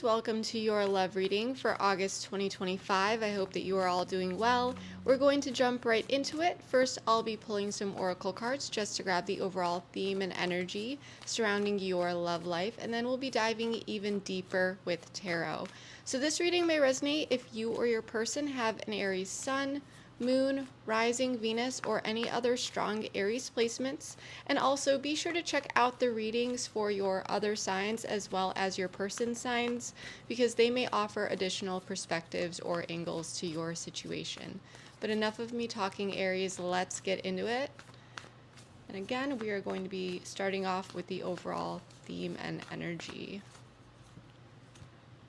welcome to your love reading for August 2025. I hope that you are all doing well. We're going to jump right into it. First, I'll be pulling some oracle cards just to grab the overall theme and energy surrounding your love life, and then we'll be diving even deeper with tarot. So this reading may resonate if you or your person have an Aries sun, moon, rising, Venus, or any other strong Aries placements. And also be sure to check out the readings for your other signs as well as your person signs, because they may offer additional perspectives or angles to your situation. But enough of me talking Aries, let's get into it. And again, we are going to be starting off with the overall theme and energy.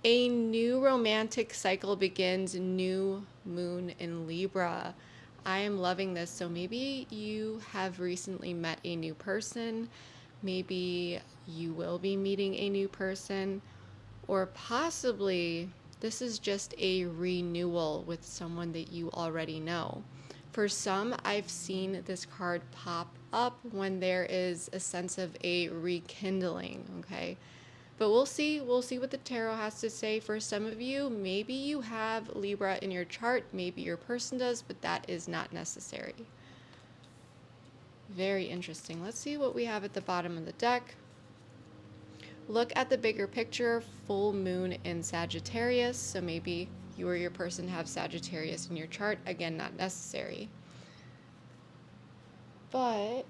A new romantic cycle begins, new moon in Libra. I am loving this. So maybe you have recently met a new person. Maybe you will be meeting a new person. Or possibly this is just a renewal with someone that you already know. For some, I've seen this card pop up when there is a sense of a rekindling, okay? But we'll see what the tarot has to say. For some of you, maybe you have Libra in your chart, maybe your person does, but that is not necessary. Very interesting. Let's see what we have at the bottom of the deck. Look at the bigger picture, full moon in Sagittarius. So maybe you or your person have Sagittarius in your chart. Again, not necessary. But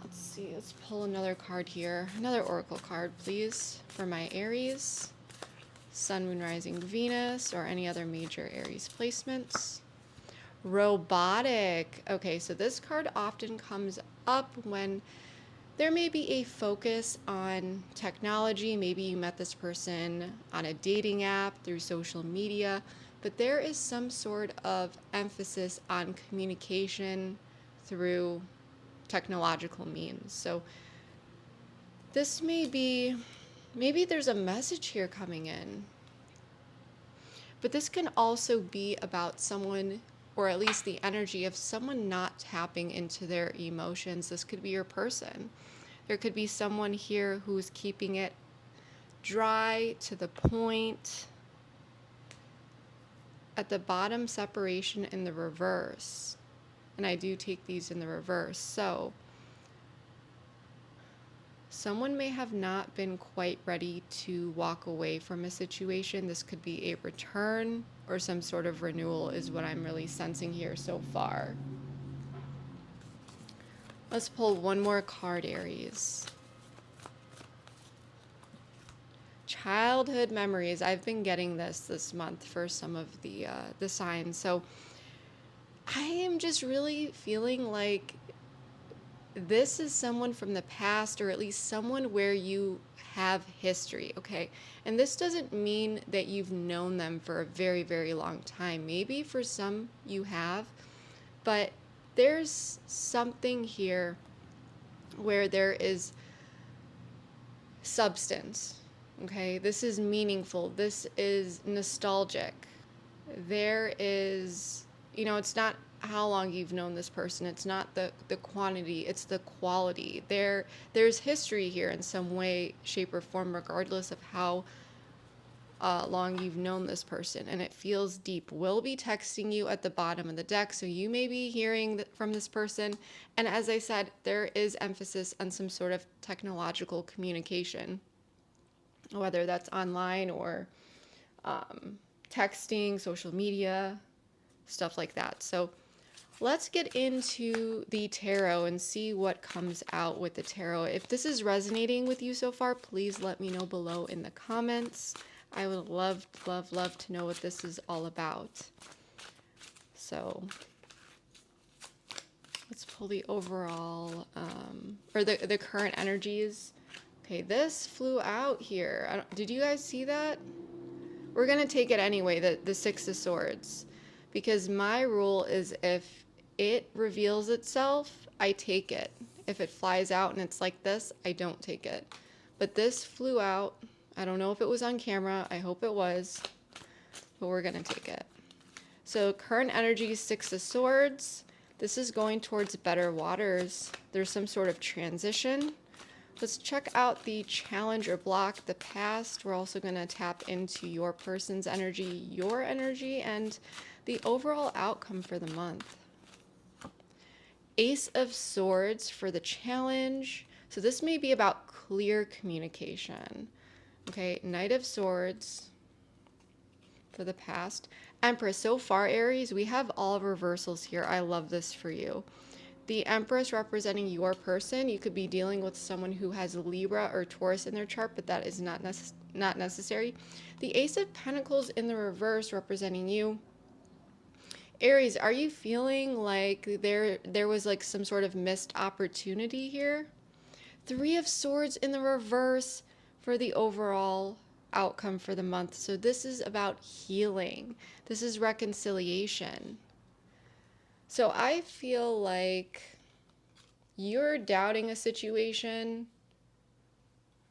let's see, let's pull another card here. Another oracle card, please, for my Aries. Sun, Moon, Rising, Venus, or any other major Aries placements. Robotic. Okay, so this card often comes up when there may be a focus on technology. Maybe you met this person on a dating app, through social media, but there is some sort of emphasis on communication through technological means. So this may be, maybe there's a message here coming in, but this can also be about someone, or at least the energy of someone not tapping into their emotions. This could be your person. There could be someone here who's keeping it dry, to the point. At the bottom, separation in the reverse. And I do take these in the reverse. So someone may have not been quite ready to walk away from a situation. This could be a return or some sort of renewal is what I'm really sensing here so far. Let's pull one more card, Aries. Childhood memories. I've been getting this month for some of the signs. So I am just really feeling like this is someone from the past, or at least someone where you have history, okay? And this doesn't mean that you've known them for a very, very long time. Maybe for some you have, but there's something here where there is substance, okay? This is meaningful. This is nostalgic. There is, you know, it's not how long you've known this person. It's not the quantity, it's the quality. There's history here in some way, shape, or form, regardless of how long you've known this person, and it feels deep. Will be texting you at the bottom of the deck, so you may be hearing from this person. And as I said, there is emphasis on some sort of technological communication, whether that's online or texting, social media, stuff like that. So let's get into the tarot and see what comes out with the tarot. If this is resonating with you so far, please let me know below in the comments. I would love, love, love to know what this is all about. So let's pull the overall, or the current energies. Okay, this flew out here. Did you guys see that? We're going to take it anyway, the Six of Swords. Because my rule is if it reveals itself, I take it. If it flies out and it's like this, I don't take it. But this flew out. I don't know if it was on camera. I hope it was. But we're going to take it. So current energy, Six of Swords. This is going towards better waters. There's some sort of transition Let's check out the challenge or block, the past. We're also going to tap into your person's energy, your energy, and the overall outcome for the month. Ace of Swords for the challenge. So this may be about clear communication. Okay, Knight of Swords for the past. Empress. So far, Aries, we have all reversals here. I love this for you. The Empress representing your person. You could be dealing with someone who has Libra or Taurus in their chart, but that is not necessary. The Ace of Pentacles in the reverse representing you. Aries, are you feeling like there was like some sort of missed opportunity here? Three of Swords in the reverse for the overall outcome for the month. So this is about healing. This is reconciliation. So I feel like you're doubting a situation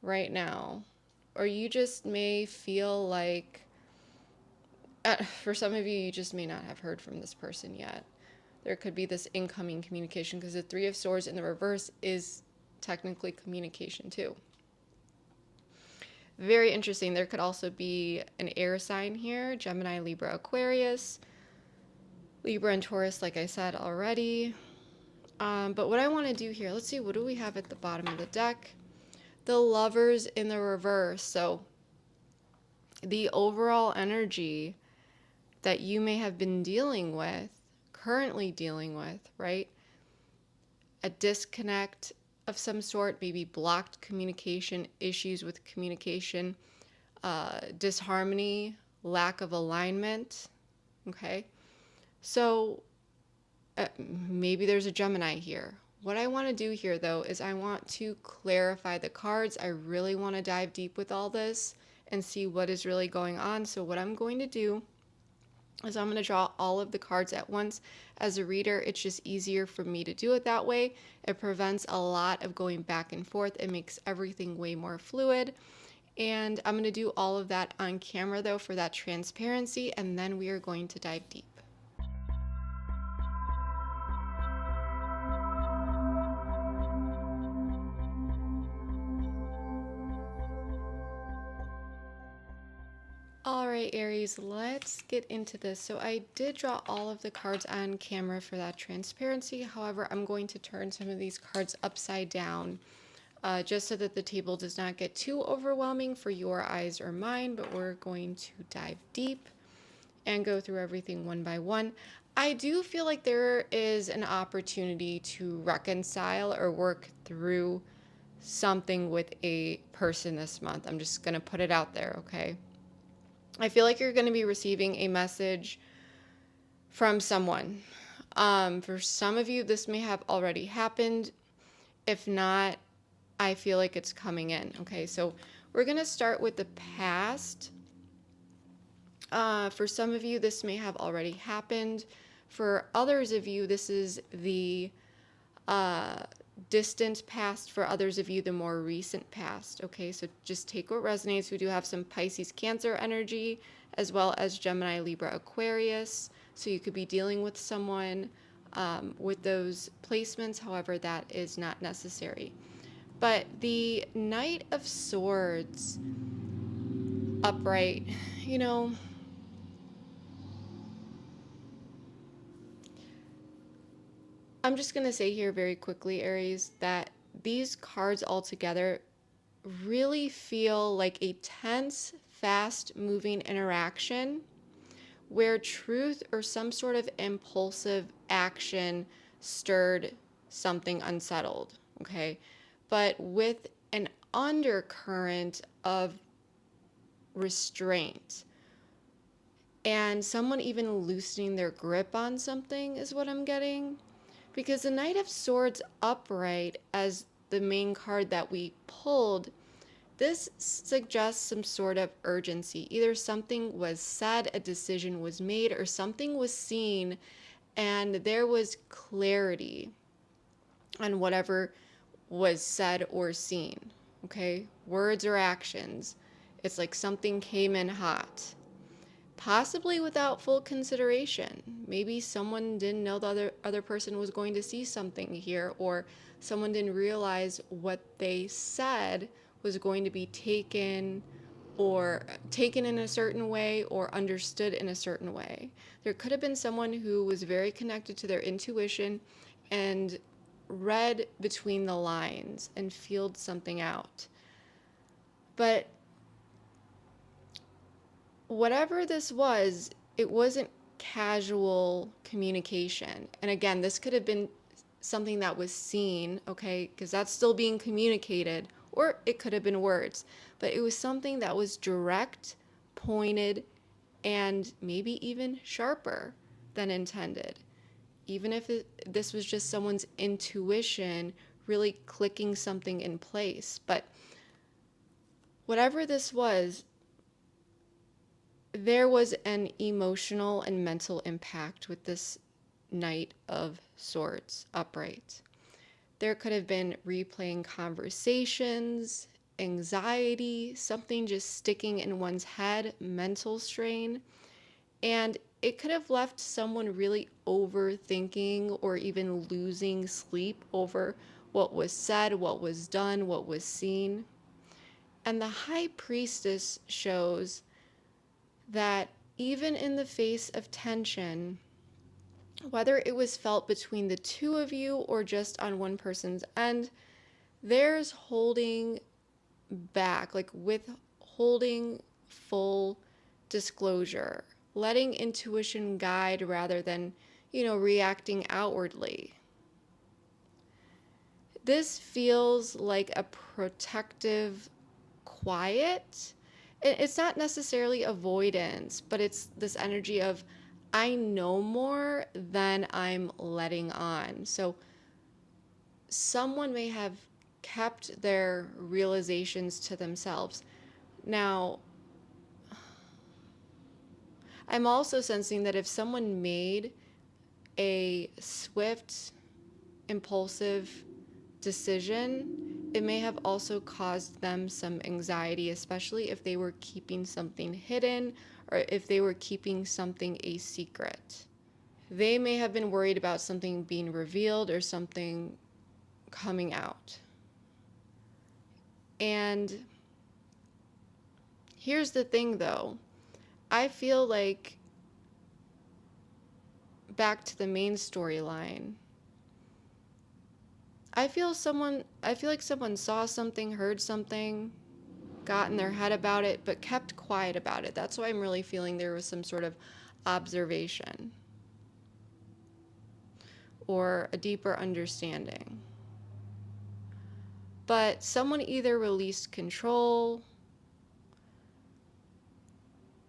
right now, or you just may feel like, for some of you, you just may not have heard from this person yet. There could be this incoming communication, because the Three of Swords in the reverse is technically communication too. Very interesting. There could also be an air sign here, Gemini, Libra, Aquarius. Libra and Taurus, like I said already. But what I want to do here, let's see, what do we have at the bottom of the deck? The Lovers in the reverse. So the overall energy that you may have been dealing with, currently dealing with, right? A disconnect of some sort, maybe blocked communication, issues with communication, disharmony, lack of alignment, okay? So maybe there's a Gemini here. What I want to do here, though, is I want to clarify the cards. I really want to dive deep with all this and see what is really going on. So what I'm going to do is I'm going to draw all of the cards at once. As a reader, it's just easier for me to do it that way. It prevents a lot of going back and forth. It makes everything way more fluid. And I'm going to do all of that on camera, though, for that transparency, and then we are going to dive deep. All right, Aries, let's get into this. So I did draw all of the cards on camera for that transparency. However, I'm going to turn some of these cards upside down just so that the table does not get too overwhelming for your eyes or mine, but we're going to dive deep and go through everything one by one. I do feel like there is an opportunity to reconcile or work through something with a person this month. I'm just going to put it out there, okay? I feel like you're going to be receiving a message from someone. For some of you, this may have already happened. If not, I feel like it's coming in. Okay, so we're going to start with the past. For some of you, this may have already happened. For others of you, this is the distant past. For others of you, the more recent past. Okay, so just take what resonates. We do have some Pisces, Cancer energy, as well as Gemini, Libra, Aquarius. So you could be dealing with someone with those placements. However, that is not necessary. But the Knight of Swords upright, you know, I'm just going to say here very quickly, Aries, that these cards altogether really feel like a tense, fast-moving interaction where truth or some sort of impulsive action stirred something unsettled, okay? But with an undercurrent of restraint and someone even loosening their grip on something is what I'm getting. Because the Knight of Swords upright as the main card that we pulled, this suggests some sort of urgency. Either something was said, a decision was made, or something was seen, and there was clarity on whatever was said or seen. Okay? Words or actions. It's like something came in hot. possibly without full consideration. Maybe someone didn't know the other person was going to see something here, or someone didn't realize what they said was going to be taken in a certain way or understood in a certain way. There could have been someone who was very connected to their intuition and read between the lines and feeled something out. But whatever this was, it wasn't casual communication. And again, this could have been something that was seen, okay, because that's still being communicated, or it could have been words, but it was something that was direct, pointed, and maybe even sharper than intended. Even if this was just someone's intuition really clicking something in place. But whatever this was, there was an emotional and mental impact with this Knight of Swords upright. There could have been replaying conversations, anxiety, something just sticking in one's head, mental strain, and it could have left someone really overthinking or even losing sleep over what was said, what was done, what was seen. And the High Priestess shows that even in the face of tension, whether it was felt between the two of you or just on one person's end, there's holding back, like withholding full disclosure, letting intuition guide rather than, reacting outwardly. This feels like a protective quiet. It's not necessarily avoidance, but it's this energy of, I know more than I'm letting on. So someone may have kept their realizations to themselves. Now, I'm also sensing that if someone made a swift, impulsive decision, it may have also caused them some anxiety, especially if they were keeping something hidden or if they were keeping something a secret. They may have been worried about something being revealed or something coming out. And here's the thing though, I feel like, back to the main storyline, I feel like someone saw something, heard something, got in their head about it, but kept quiet about it. That's why I'm really feeling there was some sort of observation or a deeper understanding. But someone either released control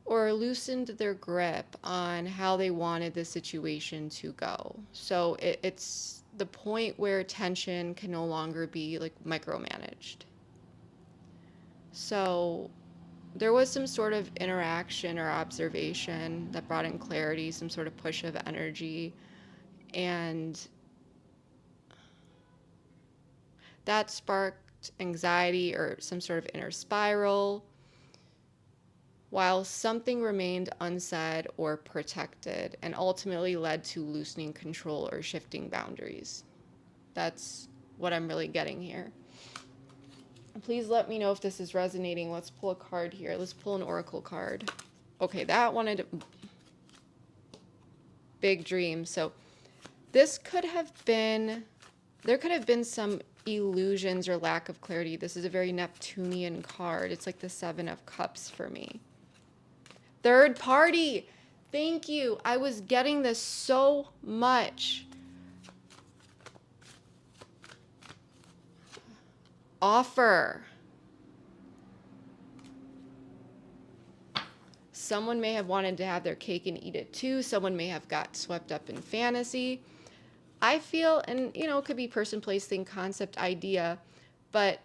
or loosened their grip on how they wanted the situation to go. So it's the point where tension can no longer be like micromanaged. So there was some sort of interaction or observation that brought in clarity, some sort of push of energy, and that sparked anxiety or some sort of inner spiral, while something remained unsaid or protected and ultimately led to loosening control or shifting boundaries. That's what I'm really getting here. Please let me know if this is resonating. Let's pull a card here. Let's pull an oracle card. Okay, that wanted a big dream. So this could have been, there could have been some illusions or lack of clarity. This is a very Neptunian card. It's like the Seven of Cups for me. Third party. Thank you. I was getting this so much. Offer. Someone may have wanted to have their cake and eat it too. Someone may have got swept up in fantasy. I feel, and it could be person, place, thing, concept, idea, but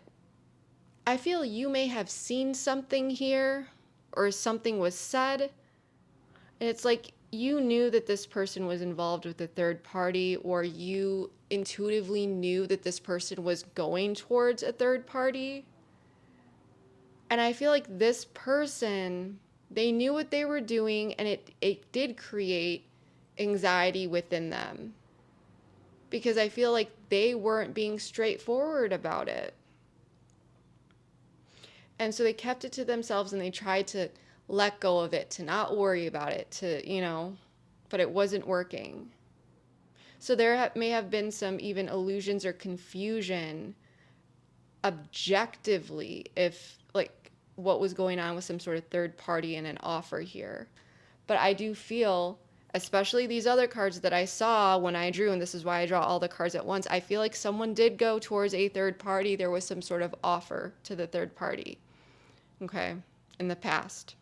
I feel you may have seen something here or something was said. And it's like you knew that this person was involved with a third party, or you intuitively knew that this person was going towards a third party. And I feel like this person They knew what they were doing, and it did create anxiety within them because I feel like they weren't being straightforward about it. And so they kept it to themselves and they tried to let go of it, to not worry about it, but it wasn't working. So there may have been some even illusions or confusion objectively, if like what was going on with some sort of third party and an offer here. But I do feel, especially these other cards that I saw when I drew, and this is why I draw all the cards at once, I feel like someone did go towards a third party. There was some sort of offer to the third party, okay, in the past.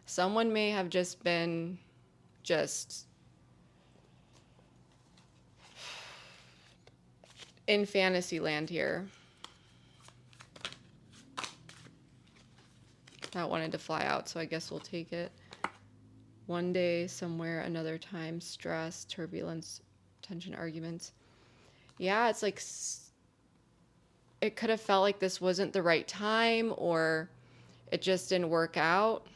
Someone may have just been in fantasy land here. That wanted to fly out, so I guess we'll take it. One day, somewhere, another time, stress, turbulence, tension, arguments. Yeah, it's like it could have felt like this wasn't the right time, or it just didn't work out.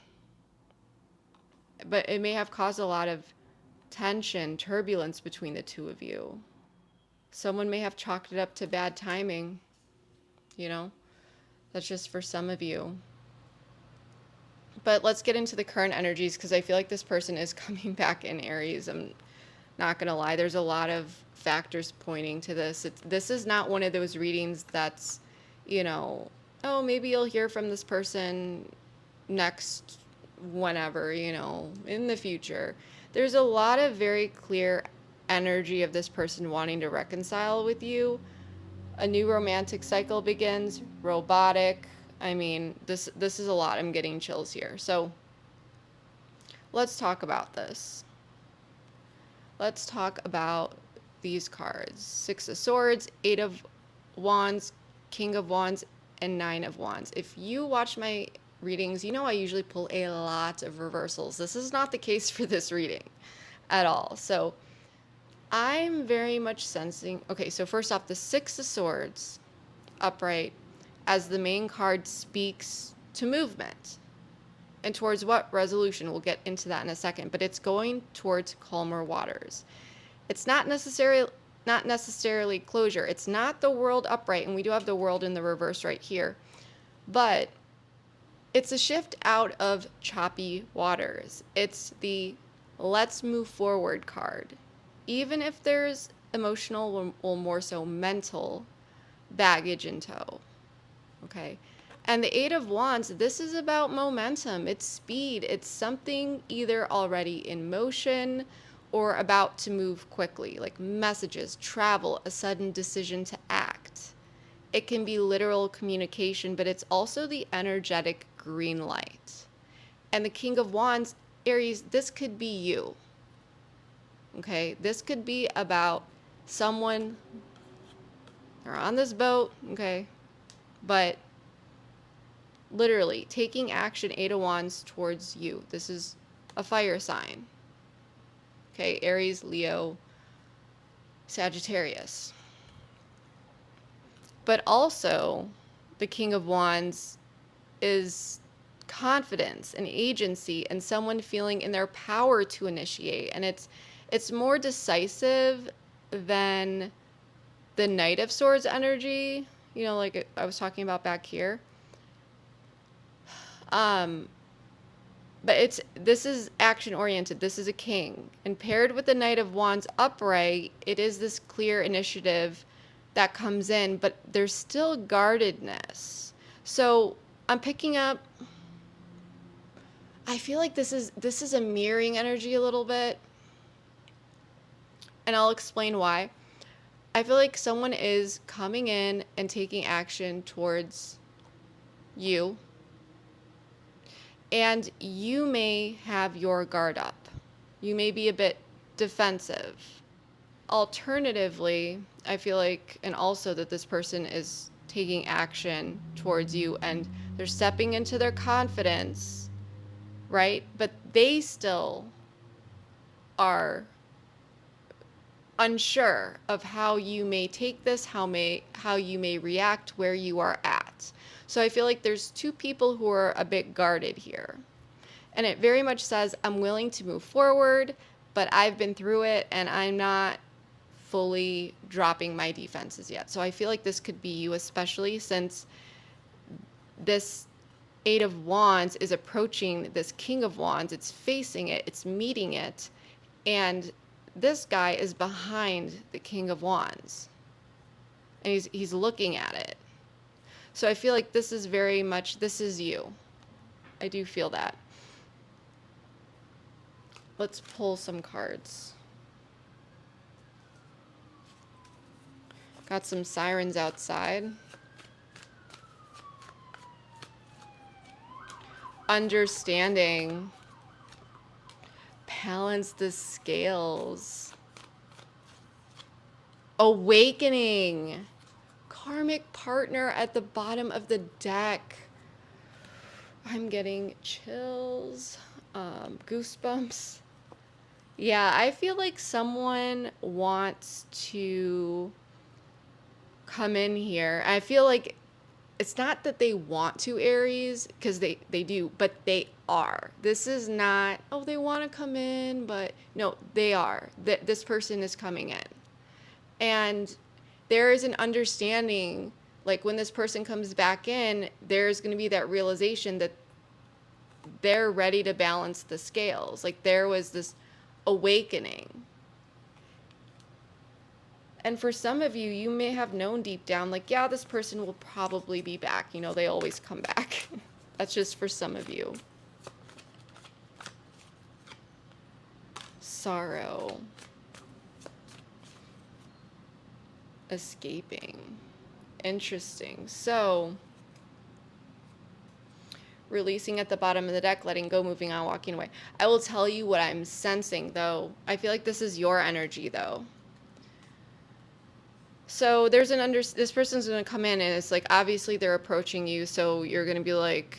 But it may have caused a lot of tension, turbulence between the two of you. Someone may have chalked it up to bad timing, you know? That's just for some of you. But let's get into the current energies, because I feel like this person is coming back in Aries. I'm not going to lie. There's a lot of factors pointing to this. This is not one of those readings that's, oh, maybe you'll hear from this person next whenever, in the future. There's a lot of very clear energy of this person wanting to reconcile with you. A new romantic cycle begins, robotic. I mean, this is a lot. I'm getting chills here. So let's talk about this. Let's talk about these cards. 6 of Swords, 8 of Wands, King of Wands, and 9 of Wands. If you watch my readings, I usually pull a lot of reversals. This is not the case for this reading at all. So I'm very much sensing... Okay, so first off, the 6 of Swords, upright, as the main card, speaks to movement. And towards what? Resolution. We'll get into that in a second. But it's going towards calmer waters. It's not necessarily closure. It's not the world upright, and we do have the world in the reverse right here. But it's a shift out of choppy waters. It's the let's move forward card. Even if there's emotional or more so mental baggage in tow. Okay. And the 8 of Wands, this is about momentum. It's speed. It's something either already in motion or about to move quickly, like messages, travel, a sudden decision to act. It can be literal communication, but it's also the energetic green light. And the King of Wands, Aries, this could be you. Okay, this could be about someone, they're on this boat, okay, but literally taking action, 8 of Wands, towards you. This is a fire sign. Okay, Aries, Leo, Sagittarius. But also, the King of Wands is confidence and agency and someone feeling in their power to initiate. And it's more decisive than the Knight of Swords energy, like I was talking about back here. But this is action oriented. This is a king. And paired with the Knight of Wands upright, it is this clear initiative that comes in, but there's still guardedness. So I'm picking up, I feel like this is a mirroring energy a little bit. And I'll explain why. I feel like someone is coming in and taking action towards you. And you may have your guard up. You may be a bit defensive. Alternatively, I feel like, and also that this person is taking action towards you and they're stepping into their confidence, right? But they still are unsure of how you may take this, how you may react, where you are at. So I feel like there's two people who are a bit guarded here. And it very much says, I'm willing to move forward, but I've been through it and I'm not fully dropping my defenses yet. So I feel like this could be you, especially since this Eight of Wands is approaching this King of Wands. It's facing it, it's meeting it, and this guy is behind the King of Wands, and he's looking at it. So I feel like this is very much, this is you. I do feel that. Let's pull some cards. Got some sirens outside. Understanding. Balance the scales. Awakening. Karmic partner at the bottom of the deck. I'm getting chills, goosebumps. Yeah, I feel like someone wants to come in here. I feel like it's not that they want to, Aries, because they do, but they are. This is not, oh, they want to come in, but no, they are. This person is coming in. And there is an understanding, like when this person comes back in, there's going to be that realization that they're ready to balance the scales. Like there was this awakening. And for some of you, you may have known deep down, like, yeah, this person will probably be back. You know, they always come back. That's just for some of you. Sorrow. Escaping. Interesting. So, releasing at the bottom of the deck, letting go, moving on, walking away. I will tell you what I'm sensing, though. I feel like this is your energy, though. So there's this person's going to come in and it's like, obviously they're approaching you. So you're going to be like,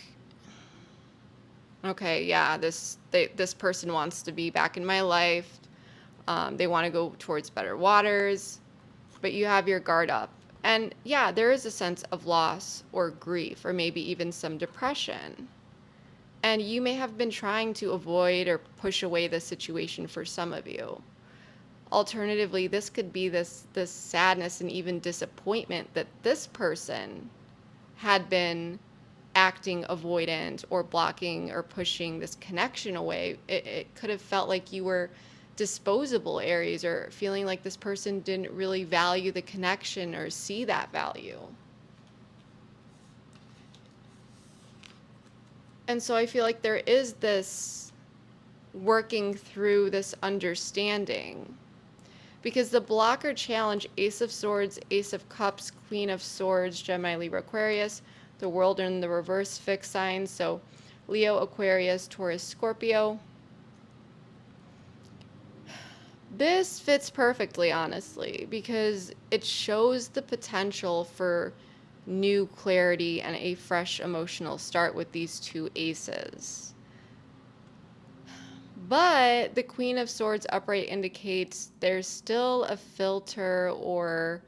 okay, yeah, this person wants to be back in my life. They want to go towards better waters, but you have your guard up. And yeah, there is a sense of loss or grief, or maybe even some depression. And you may have been trying to avoid or push away the situation for some of you. Alternatively, this could be this sadness and even disappointment that this person had been acting avoidant or blocking or pushing this connection away. It could have felt like you were disposable, Aries, or feeling like this person didn't really value the connection or see that value. And so I feel like there is this working through this understanding. Because the blocker challenge, Ace of Swords, Ace of Cups, Queen of Swords, Gemini, Libra, Aquarius, the world in the reverse fixed signs. So Leo, Aquarius, Taurus, Scorpio. This fits perfectly, honestly, because it shows the potential for new clarity and a fresh emotional start with these two aces. But the Queen of Swords upright indicates there's still a filter or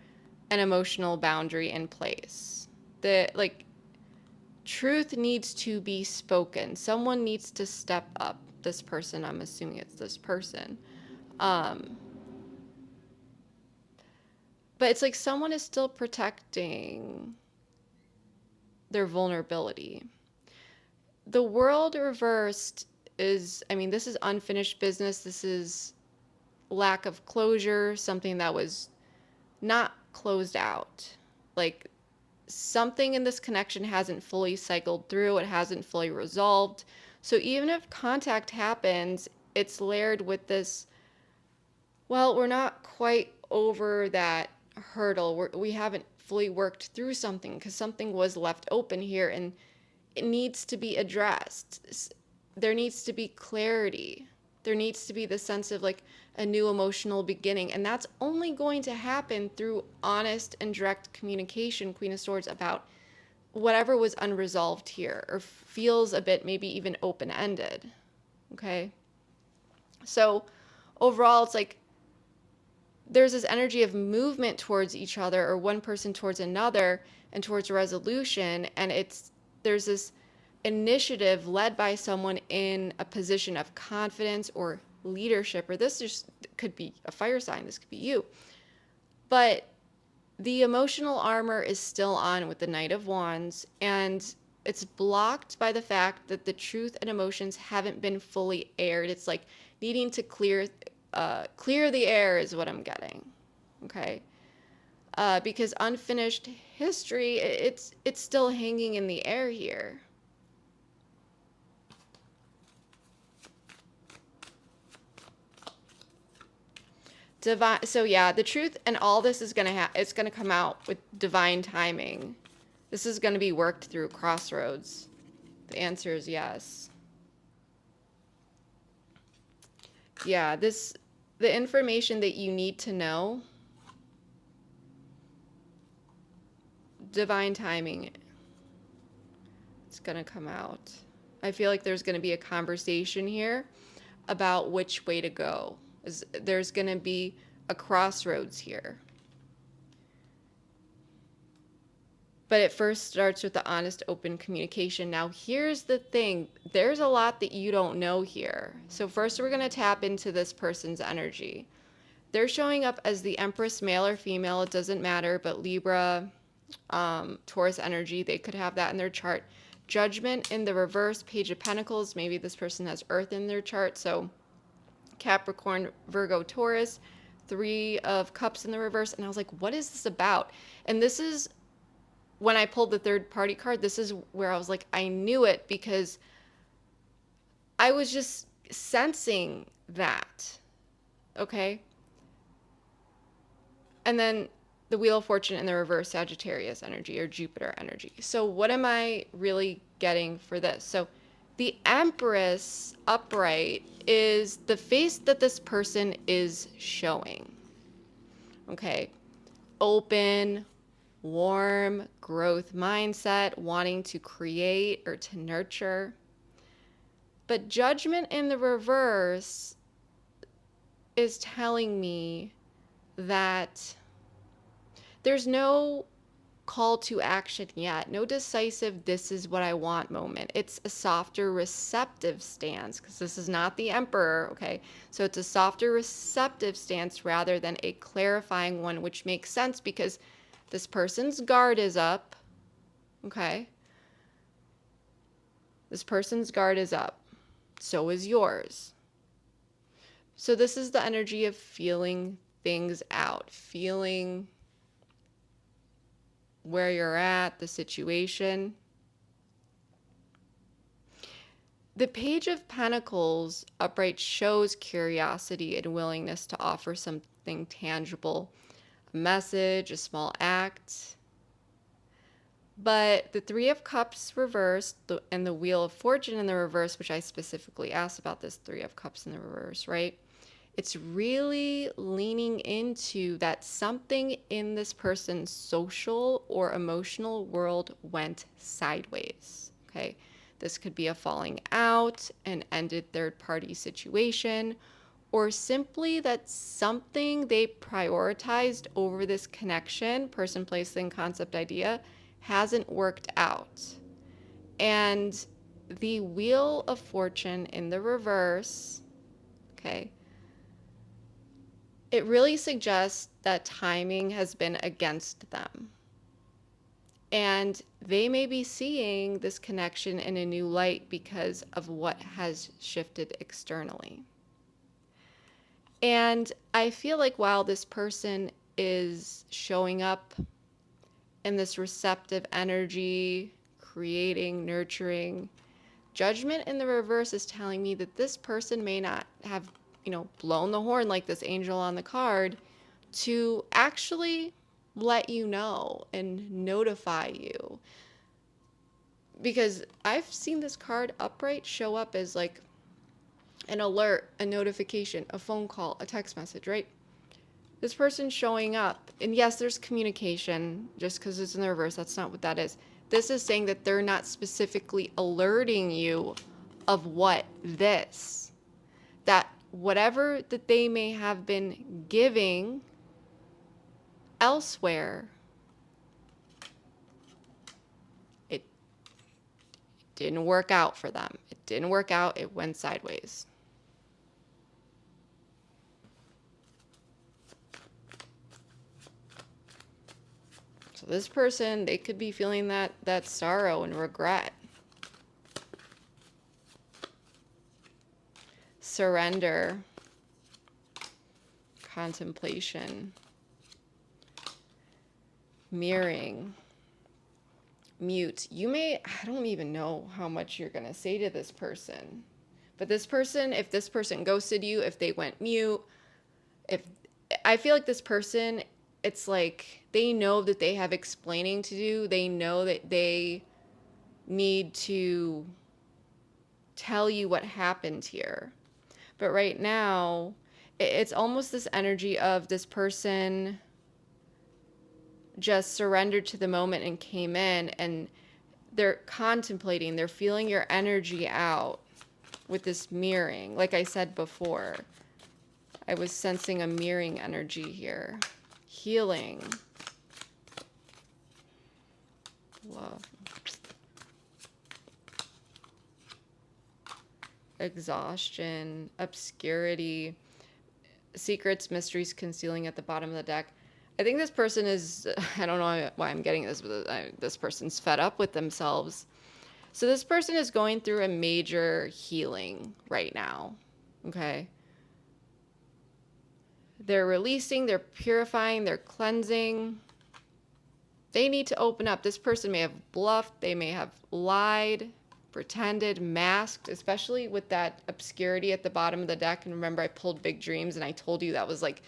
an emotional boundary in place. Truth needs to be spoken. Someone needs to step up. This person, I'm assuming it's this person. But it's like someone is still protecting their vulnerability. The world reversed is, this is unfinished business. This is lack of closure, something that was not closed out. Like something in this connection hasn't fully cycled through, it hasn't fully resolved. So even if contact happens, it's layered with this, well, we're not quite over that hurdle. We haven't fully worked through something because something was left open here and it needs to be addressed. There needs to be clarity. There needs to be the sense of like a new emotional beginning. And that's only going to happen through honest and direct communication, Queen of Swords, about whatever was unresolved here or feels a bit maybe even open-ended. Okay? So overall, it's like there's this energy of movement towards each other or one person towards another, and towards a resolution, and there's this initiative led by someone in a position of confidence or leadership, or this just could be a fire sign, this could be you. But the emotional armor is still on with the Knight of Wands, and it's blocked by the fact that the truth and emotions haven't been fully aired. It's like needing to clear the air is what I'm getting. Okay. Because unfinished history, it's still hanging in the air here. Divine. So yeah, the truth and all this is it's gonna come out with divine timing. This is gonna be worked through crossroads. The answer is yes. Yeah, the information that you need to know, divine timing, it's gonna come out. I feel like there's gonna be a conversation here about which way to go. There's gonna be a crossroads here. But it first starts with the honest, open communication. Now, here's the thing. There's a lot that you don't know here. So first, we're going to tap into this person's energy. They're showing up as the Empress, male or female. It doesn't matter, but Libra, Taurus energy, they could have that in their chart. Judgment in the reverse, Page of Pentacles. Maybe this person has Earth in their chart. So Capricorn, Virgo, Taurus, Three of Cups in the reverse. And I was like, what is this about? And this is, when I pulled the third party card, this is where I was like, I knew it, because I was just sensing that. Okay. And then the Wheel of Fortune in the reverse, Sagittarius energy or Jupiter energy. So what am I really getting for this? So the Empress upright is the face that this person is showing. Okay. Open, warm, growth mindset, wanting to create or to nurture. But Judgment in the reverse is telling me that there's no call to action yet, no decisive, this is what I want moment. It's a softer, receptive stance, because this is not the Emperor, okay? So it's a softer, receptive stance rather than a clarifying one, which makes sense because this person's guard is up, okay? This person's guard is up. So is yours. So this is the energy of feeling things out, feeling where you're at, the situation. The Page of Pentacles upright shows curiosity and willingness to offer something tangible, a message, a small act. But the Three of Cups reversed and the Wheel of Fortune in the reverse, which I specifically asked about this Three of Cups in the reverse, right? It's really leaning into that something in this person's social or emotional world went sideways, okay? This could be a falling out, an ended third-party situation, or simply that something they prioritized over this connection, person, place, thing, concept, idea, hasn't worked out. And the Wheel of Fortune in the reverse, okay, it really suggests that timing has been against them. And they may be seeing this connection in a new light because of what has shifted externally. And I feel like while this person is showing up in this receptive energy, creating, nurturing, Judgment in the reverse is telling me that this person may not have, blown the horn like this angel on the card to actually let you know and notify you. Because I've seen this card upright show up as like an alert, a notification, a phone call, a text message, right? This person's showing up. And yes, there's communication. Just because it's in the reverse, that's not what that is. This is saying that they're not specifically alerting you of that whatever that they may have been giving elsewhere didn't work out for them. It didn't work out. It went sideways. So this person, they could be feeling that sorrow and regret. Surrender. Contemplation. Mirroring. Mute. You may, I don't even know how much you're going to say to this person. But this person, if this person ghosted you, if they went mute, if I feel like this person, it's like they know that they have explaining to do. They know that they need to tell you what happened here. But right now, it's almost this energy of this person just surrendered to the moment and came in, and they're contemplating, they're feeling your energy out with this mirroring. Like I said before, I was sensing a mirroring energy here. Healing. Love. Exhaustion. Obscurity. Secrets, mysteries concealing at the bottom of the deck. I think this person is, I don't know why I'm getting this, but this person's fed up with themselves. So this person is going through a major healing right now, okay? They're releasing, they're purifying, they're cleansing. They need to open up. This person may have bluffed, they may have lied, pretended, masked, especially with that obscurity at the bottom of the deck. And remember, I pulled big dreams, and I told you that was like,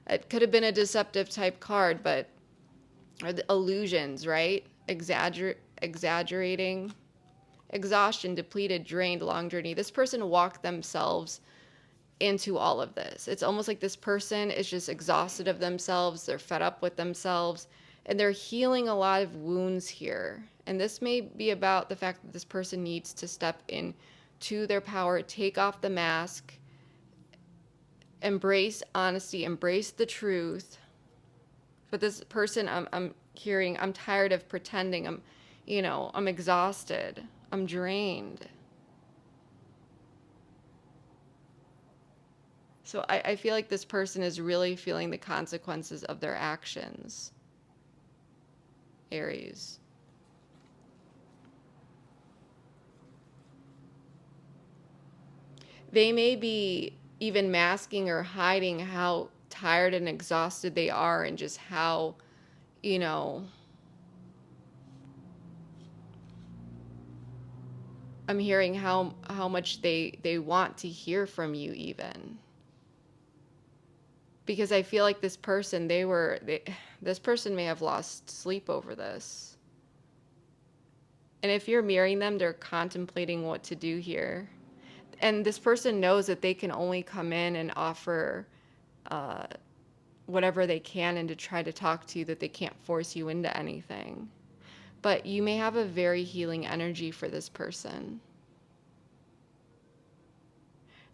it could have been a deceptive type card, but or the illusions, right? Exaggerating, exhaustion, depleted, drained, long journey. This person walked themselves into all of this. It's almost like this person is just exhausted of themselves. They're fed up with themselves, and they're healing a lot of wounds here. And this may be about the fact that this person needs to step into their power, take off the mask, embrace honesty, embrace the truth. But this person, I'm hearing, I'm tired of pretending. I'm exhausted. I'm drained. So I feel like this person is really feeling the consequences of their actions. Aries. They may be even masking or hiding how tired and exhausted they are, and just how, I'm hearing how much they want to hear from you even. Because I feel like this person, this person may have lost sleep over this. And if you're mirroring them, they're contemplating what to do here. And this person knows that they can only come in and offer whatever they can, and to try to talk to you, that they can't force you into anything. But you may have a very healing energy for this person.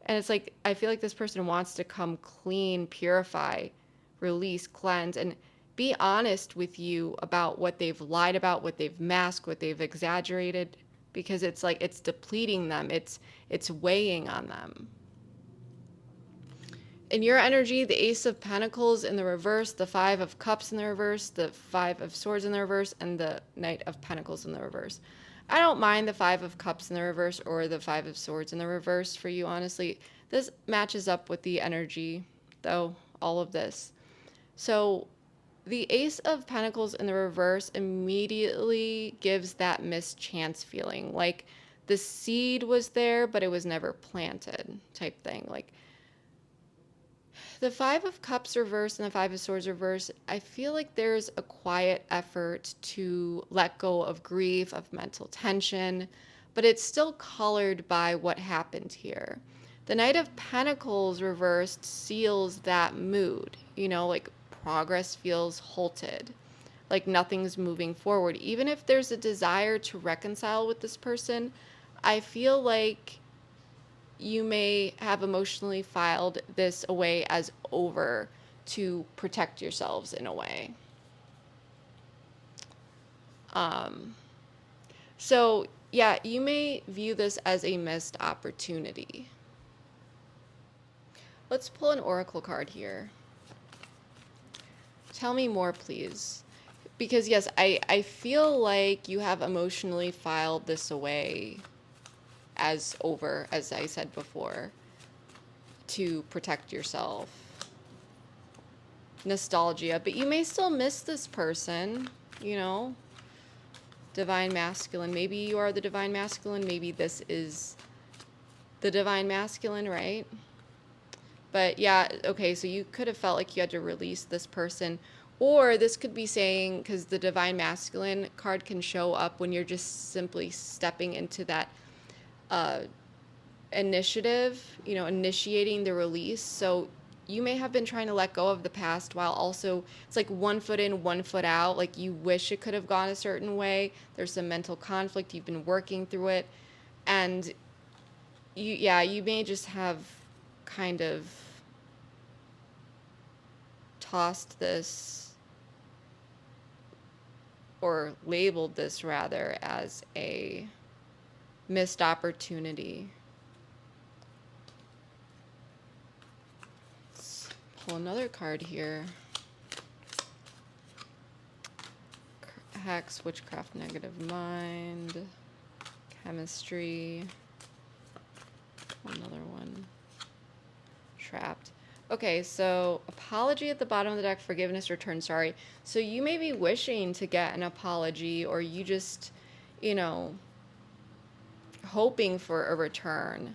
And it's like, I feel like this person wants to come clean, purify, release, cleanse, and be honest with you about what they've lied about, what they've masked, what they've exaggerated, because it's like it's depleting them. It's weighing on them. In your energy, the Ace of Pentacles in the reverse, the Five of Cups in the reverse, the Five of Swords in the reverse, and the Knight of Pentacles in the reverse. I don't mind the Five of Cups in the reverse or the Five of Swords in the reverse for you, honestly. This matches up with the energy, though, all of this. So the Ace of Pentacles in the reverse immediately gives that mischance feeling. Like the seed was there, but it was never planted type thing. Like the Five of Cups reverse and the Five of Swords reverse, I feel like there's a quiet effort to let go of grief, of mental tension, but it's still colored by what happened here. The Knight of Pentacles reversed seals that mood, like progress feels halted, like nothing's moving forward. Even if there's a desire to reconcile with this person, I feel like you may have emotionally filed this away as over to protect yourselves in a way. So yeah, you may view this as a missed opportunity. Let's pull an oracle card here. Tell me more, please. Because yes, I feel like you have emotionally filed this away as over, as I said before, to protect yourself. Nostalgia, but you may still miss this person, you know? Divine masculine. Maybe you are the divine masculine. Maybe this is the divine masculine, right? But yeah, okay, so you could have felt like you had to release this person. Or this could be saying, because the divine masculine card can show up when you're just simply stepping into that initiative, you know, initiating the release. So you may have been trying to let go of the past while also it's like one foot in, one foot out. Like you wish it could have gone a certain way. There's some mental conflict. You've been working through it. And you may just have kind of tossed this or labeled this rather as a missed opportunity. Let's pull another card here. Hex, witchcraft, negative mind, chemistry, another one, trapped. Okay, so apology at the bottom of the deck, forgiveness, return, sorry. So you may be wishing to get an apology, or you just, you know, hoping for a return.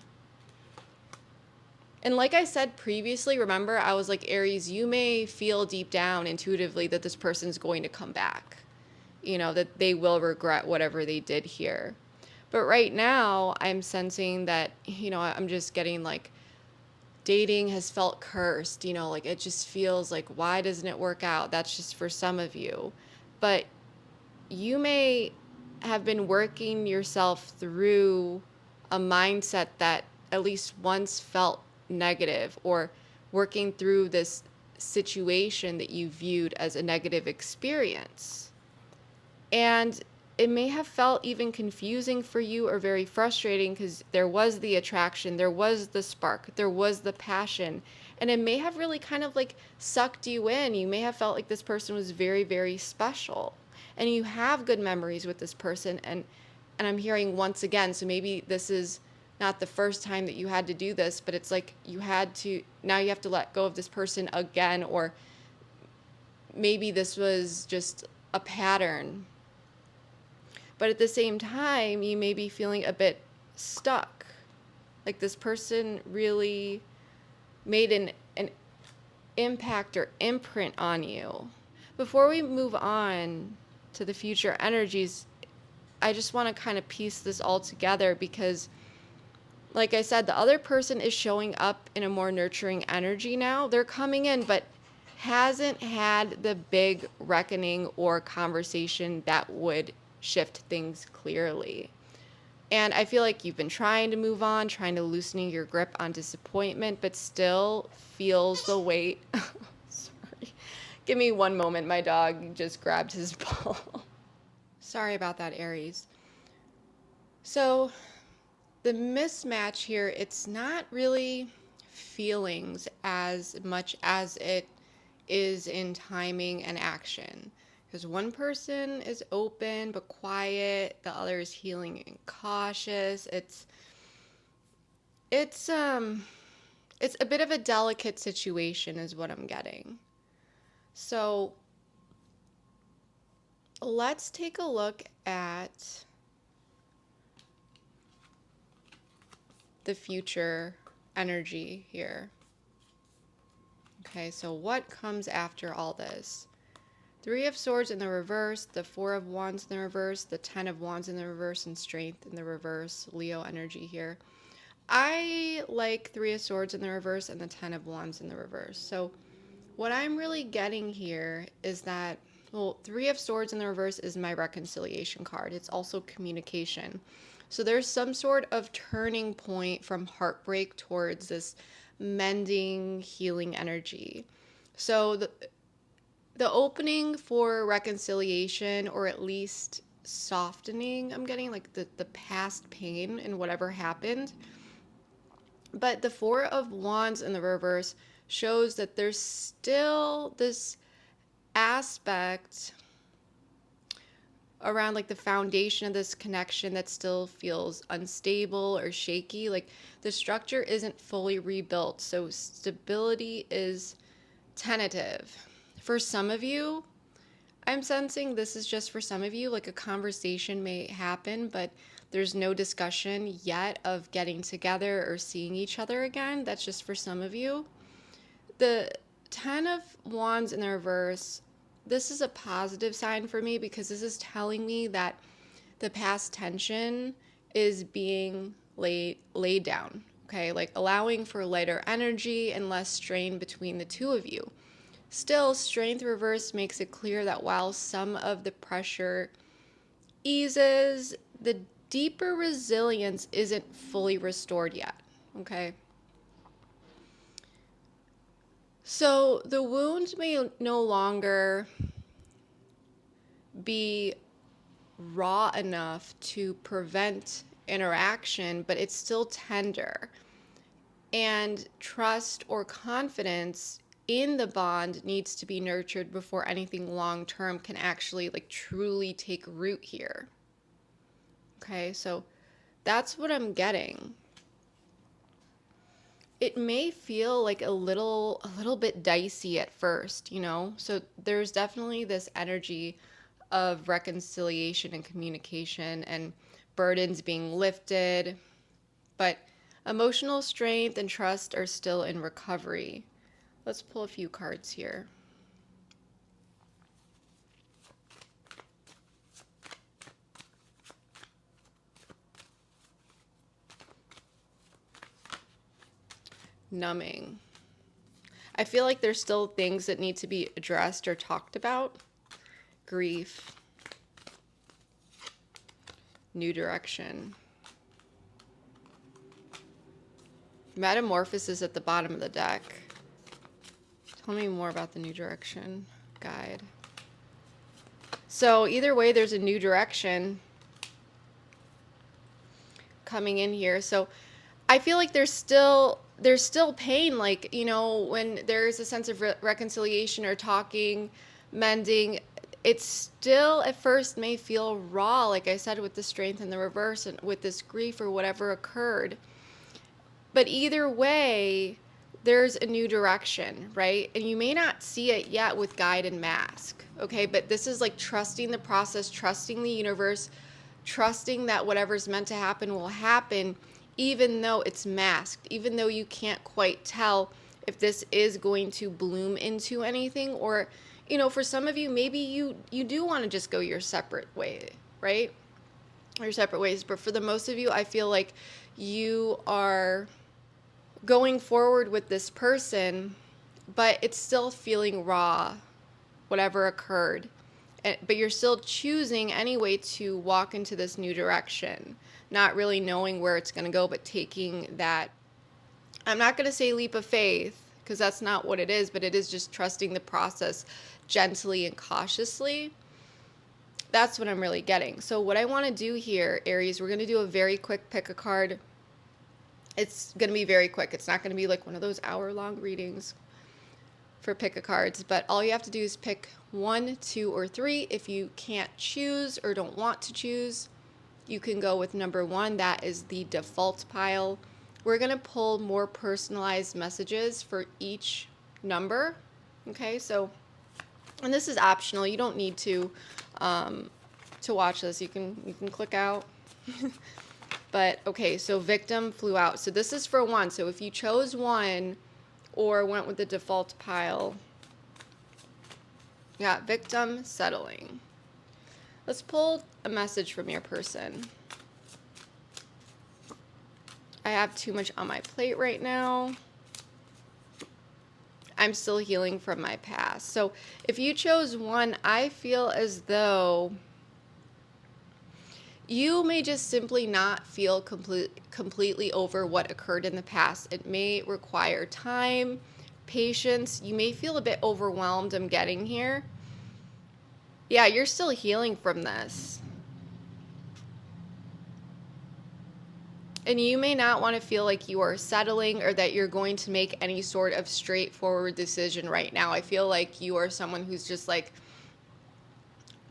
And like I said previously, remember, I was like, Aries, you may feel deep down intuitively that this person's going to come back. You know, that they will regret whatever they did here. But right now, I'm sensing that, you know, I'm just getting like, dating has felt cursed, you know, like it just feels like, why doesn't it work out? That's just for some of you. But you may have been working yourself through a mindset that at least once felt negative, or working through this situation that you viewed as a negative experience. And it may have felt even confusing for you or very frustrating because there was the attraction, there was the spark, there was the passion, and it may have really kind of like sucked you in. You may have felt like this person was very, very special, and you have good memories with this person. And I'm hearing once again, so maybe this is not the first time that you had to do this, but it's like you had to, now you have to let go of this person again, or maybe this was just a pattern. But at the same time, you may be feeling a bit stuck. Like this person really made an impact or imprint on you. Before we move on to the future energies, I just want to kind of piece this all together because, like I said, the other person is showing up in a more nurturing energy now. They're coming in, but hasn't had the big reckoning or conversation that would shift things clearly. And I feel like you've been trying to move on, trying to loosening your grip on disappointment, but still feels the weight. Sorry. Give me one moment. My dog just grabbed his ball. Sorry about that, Aries. So the mismatch here, it's not really feelings as much as it is in timing and action. Because one person is open but quiet, the other is healing and cautious. It's a bit of a delicate situation is what I'm getting. So let's take a look at the future energy here. Okay, so what comes after all this? Three of Swords in the reverse, the Four of Wands in the reverse, the Ten of Wands in the reverse, and Strength in the reverse. Leo energy here. I like Three of Swords in the reverse and the Ten of Wands in the reverse. So what I'm really getting here is that, well, Three of Swords in the reverse is my reconciliation card. It's also communication. So there's some sort of turning point from heartbreak towards this mending, healing energy. So the opening for reconciliation, or at least softening. I'm getting like the past pain and whatever happened. But the Four of Wands in the reverse shows that there's still this aspect around like the foundation of this connection that still feels unstable or shaky. Like the structure isn't fully rebuilt, so stability is tentative. For some of you, I'm sensing this is just for some of you, like a conversation may happen, but there's no discussion yet of getting together or seeing each other again. That's just for some of you. The Ten of Wands in the reverse, this is a positive sign for me because this is telling me that the past tension is being laid down, okay? Like allowing for lighter energy and less strain between the two of you. Still, Strength reverse makes it clear that while some of the pressure eases, the deeper resilience isn't fully restored yet, okay? So the wound may no longer be raw enough to prevent interaction, but it's still tender. And trust or confidence in the bond needs to be nurtured before anything long term can actually like truly take root here. Okay, so that's what I'm getting. It may feel like a little bit dicey at first, you know? So there's definitely this energy of reconciliation and communication and burdens being lifted, but emotional strength and trust are still in recovery. Let's pull a few cards here. Numbing. I feel like there's still things that need to be addressed or talked about. Grief. New direction. Metamorphosis at the bottom of the deck. Tell me more about the new direction guide. So either way, there's a new direction coming in here. So I feel like there's still pain, like, you know, when there's a sense of reconciliation or talking, mending, it still at first may feel raw, like I said, with the Strength in the reverse and with this grief or whatever occurred. But either way, there's a new direction, right? And you may not see it yet with guide and mask, okay? But this is like trusting the process, trusting the universe, trusting that whatever's meant to happen will happen, even though it's masked, even though you can't quite tell if this is going to bloom into anything. Or, you know, for some of you, maybe you do want to just go your separate way, right? Your separate ways. But for the most of you, I feel like you are going forward with this person, but it's still feeling raw, whatever occurred. But you're still choosing anyway to walk into this new direction, not really knowing where it's going to go, but taking that, I'm not going to say leap of faith, because that's not what it is, but it is just trusting the process gently and cautiously. That's what I'm really getting. So what I want to do here, Aries, we're going to do a very quick pick a card. It's going to be very quick. It's not going to be like one of those hour-long readings for pick a cards, but all you have to do is pick 1, 2, or 3. If you can't choose or don't want to choose, you can go with number 1. That is the default pile. We're going to pull more personalized messages for each number. Okay, so, and this is optional. You don't need to watch this. You can click out. But okay, so victim flew out. So this is for 1. So if you chose 1 or went with the default pile, you got victim settling. Let's pull a message from your person. I have too much on my plate right now. I'm still healing from my past. So if you chose 1, I feel as though you may just simply not feel completely over what occurred in the past. It may require time, patience. You may feel a bit overwhelmed. I'm getting here. Yeah, you're still healing from this. And you may not want to feel like you are settling or that you're going to make any sort of straightforward decision right now. I feel like you are someone who's just like,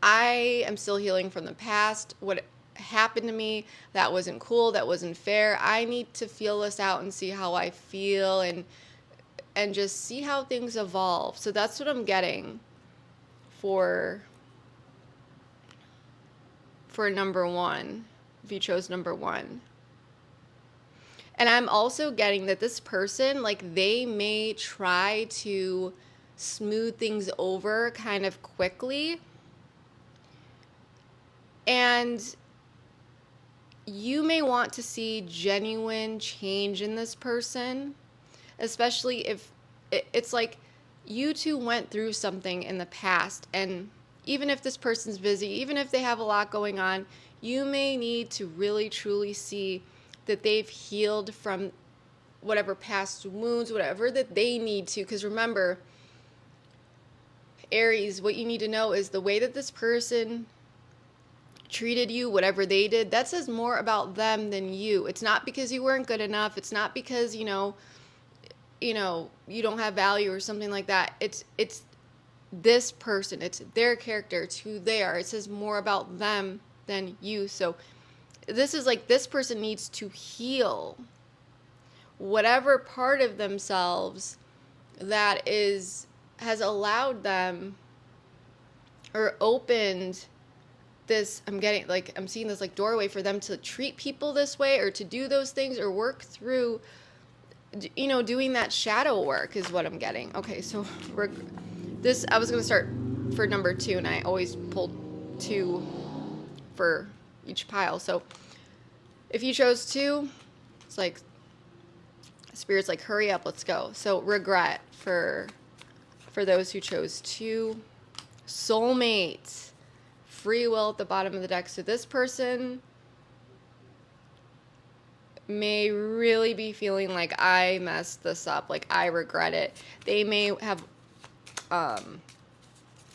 I am still healing from the past. What happened to me, that wasn't cool, that wasn't fair. I need to feel this out and see how I feel and just see how things evolve. So that's what I'm getting for number 1, if you chose number 1. And I'm also getting that this person, like, they may try to smooth things over kind of quickly. And you may want to see genuine change in this person, especially if it's like you two went through something in the past. And even if this person's busy, even if they have a lot going on, you may need to really truly see that they've healed from whatever past wounds, whatever that they need to. Because remember, Aries, what you need to know is the way that this person treated you, whatever they did, that says more about them than you. It's not because you weren't good enough. It's not because, you don't have value or something like that. It's this person. It's their character. It's who they are. It says more about them than you. So this is like, this person needs to heal whatever part of themselves that has allowed them or opened this, I'm seeing this like doorway for them to treat people this way or to do those things or work through, doing that shadow work is what I'm getting. Okay, so I was going to start for number 2, and I always pull 2 for each pile. So if you chose 2, it's like Spirit's like, hurry up, let's go. So regret for those who chose 2. Soulmate, free will at the bottom of the deck. So this person may really be feeling like, I messed this up, like I regret it. They may have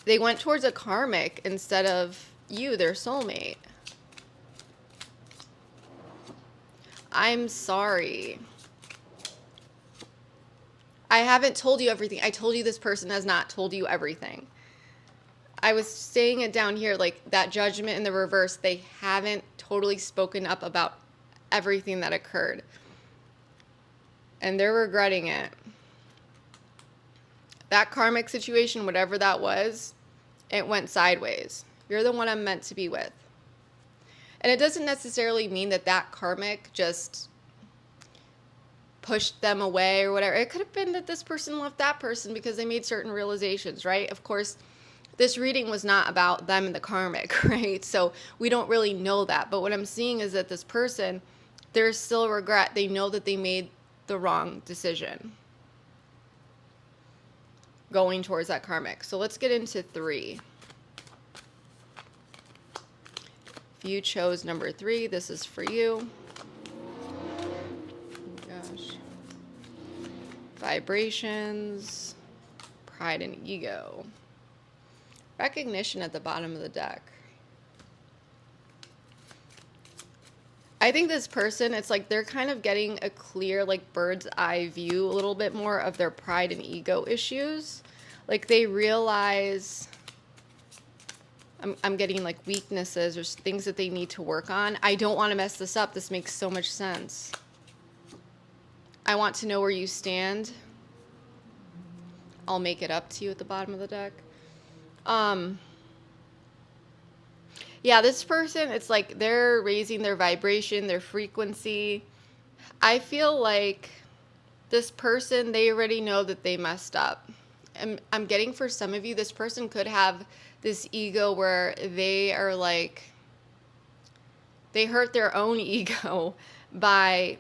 they went towards a karmic instead of you, their soulmate. I'm sorry. I haven't told you everything. I told you this person has not told you everything. I was saying it down here, like that judgment in the reverse, they haven't totally spoken up about everything that occurred. And they're regretting it. That karmic situation, whatever that was, it went sideways. You're the one I'm meant to be with. And it doesn't necessarily mean that karmic just pushed them away or whatever. It could have been that this person left that person because they made certain realizations, right? Of course, this reading was not about them and the karmic, right? So we don't really know that. But what I'm seeing is that this person, there's still regret. They know that they made the wrong decision going towards that karmic. So let's get into 3. If you chose number 3, this is for you. Oh gosh. Vibrations, pride and ego. Recognition at the bottom of the deck. I think this person, it's like they're kind of getting a clear, like, bird's eye view a little bit more of their pride and ego issues. Like they realize, I'm getting like weaknesses or things that they need to work on. I don't want to mess this up. This makes so much sense. I want to know where you stand. I'll make it up to you at the bottom of the deck. Yeah, this person, it's like they're raising their vibration, their frequency. I feel like this person, they already know that they messed up. And I'm getting for some of you, this person could have this ego where they are like, they hurt their own ego by,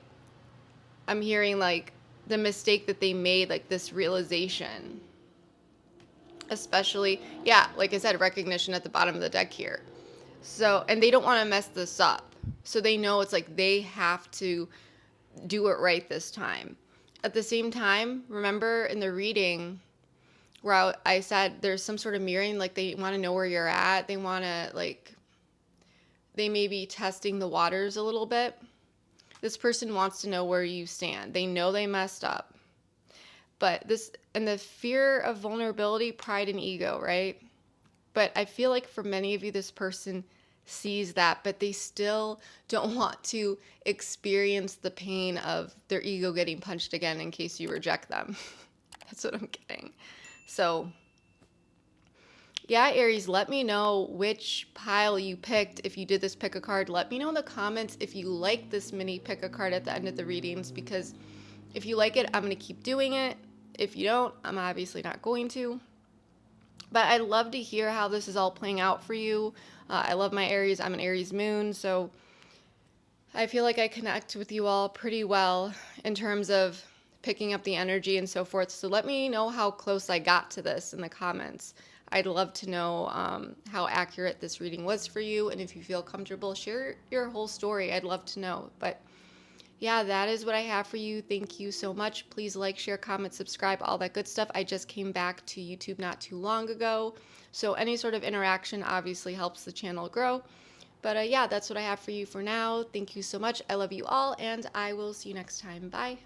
I'm hearing like the mistake that they made, like this realization. Especially, yeah, like I said, recognition at the bottom of the deck here. So, and they don't want to mess this up. So they know it's like they have to do it right this time. At the same time, remember in the reading where I said there's some sort of mirroring, like they want to know where you're at. They want to, like, they may be testing the waters a little bit. This person wants to know where you stand. They know they messed up. But this, and the fear of vulnerability, pride, and ego, right? But I feel like for many of you, this person sees that, but they still don't want to experience the pain of their ego getting punched again in case you reject them. That's what I'm getting. So, yeah, Aries, let me know which pile you picked. If you did this pick a card, let me know in the comments if you like this mini pick a card at the end of the readings, because if you like it, I'm going to keep doing it. If you don't, I'm obviously not going to. But I'd love to hear how this is all playing out for you. I love my Aries. I'm an Aries moon, so I feel like I connect with you all pretty well in terms of picking up the energy and so forth. So let me know how close I got to this in the comments. I'd love to know how accurate this reading was for you. And if you feel comfortable, share your whole story. I'd love to know. But yeah, that is what I have for you. Thank you so much. Please like, share, comment, subscribe, all that good stuff. I just came back to YouTube not too long ago, so any sort of interaction obviously helps the channel grow. But yeah, that's what I have for you for now. Thank you so much. I love you all, and I will see you next time. Bye.